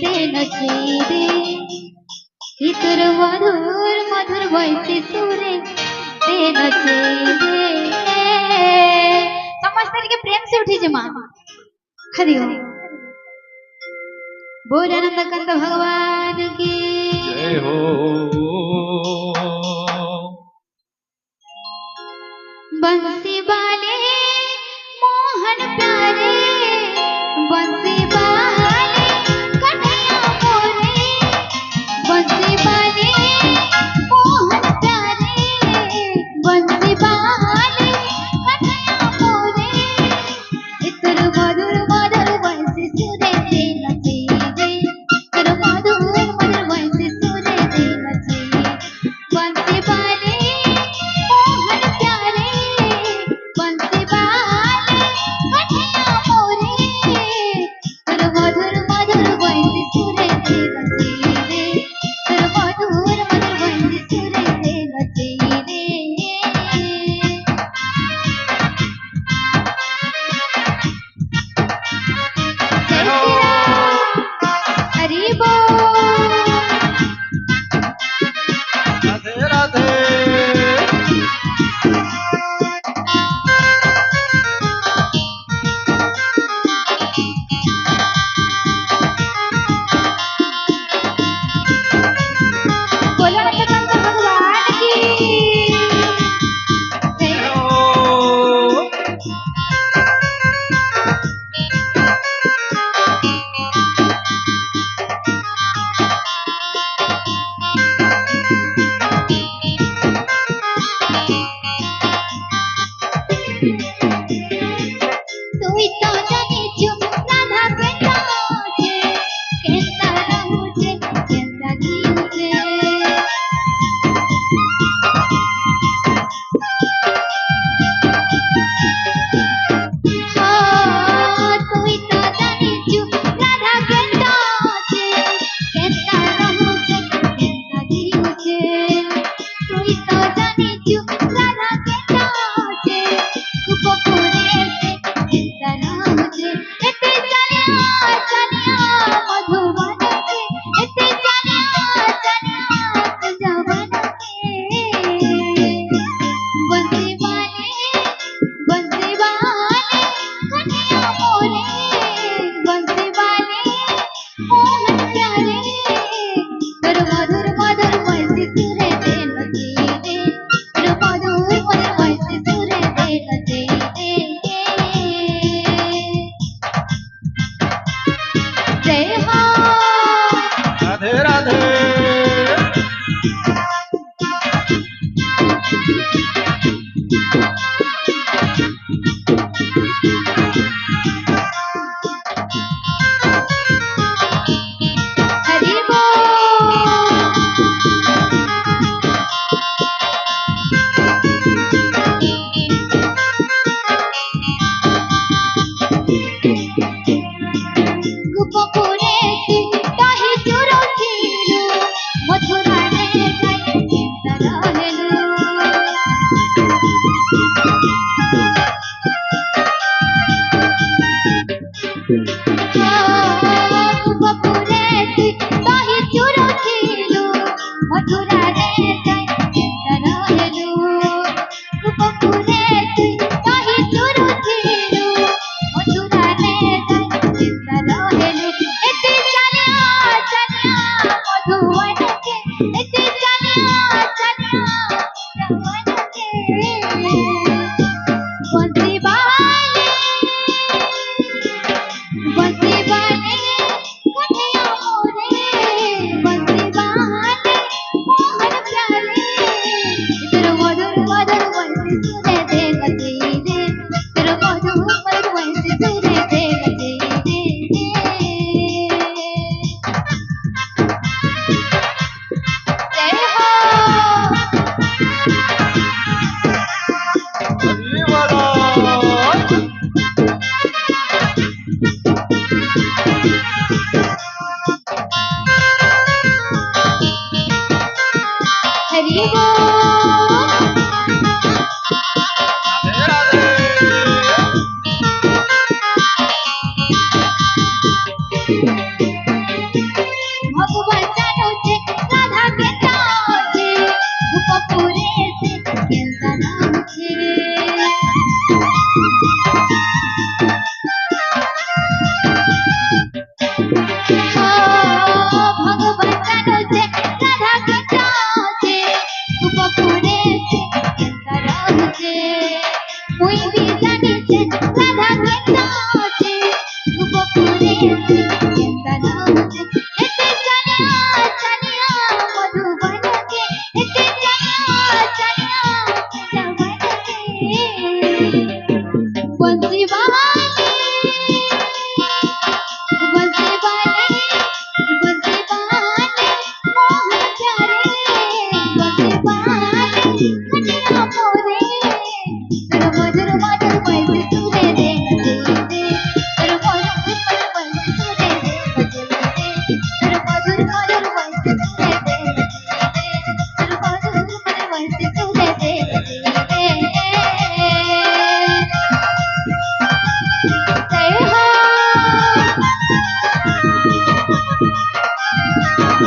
ते नचे रे इतर मधुर मधुर वैसे सुरे ते नचे रे समस्त के प्रेम से उठी जमा हरि ओम बोल आनंद कंद भगवान की जय हो बंसी वाले मोहन प्यारे बंसी वाले कन्हैया मोरे बंसी वाले मोहन प्यारे बंसी वाले कन्हैया मोरे इतर मधुर मधुर बंसी सुरे दे नचे रे इतर मधुर मधुर बंसी सुरे दे नचे बंसी वाले मोहन प्यारे बंसी वाले कन्हैया मोरे इतर मधुर मधुर बंसी सुरे दे नचे रे इतर मधुर मधुर बंसी सुरे दे नचे रे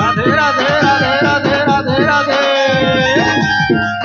राधे राधे राधे राधे राधे राधे।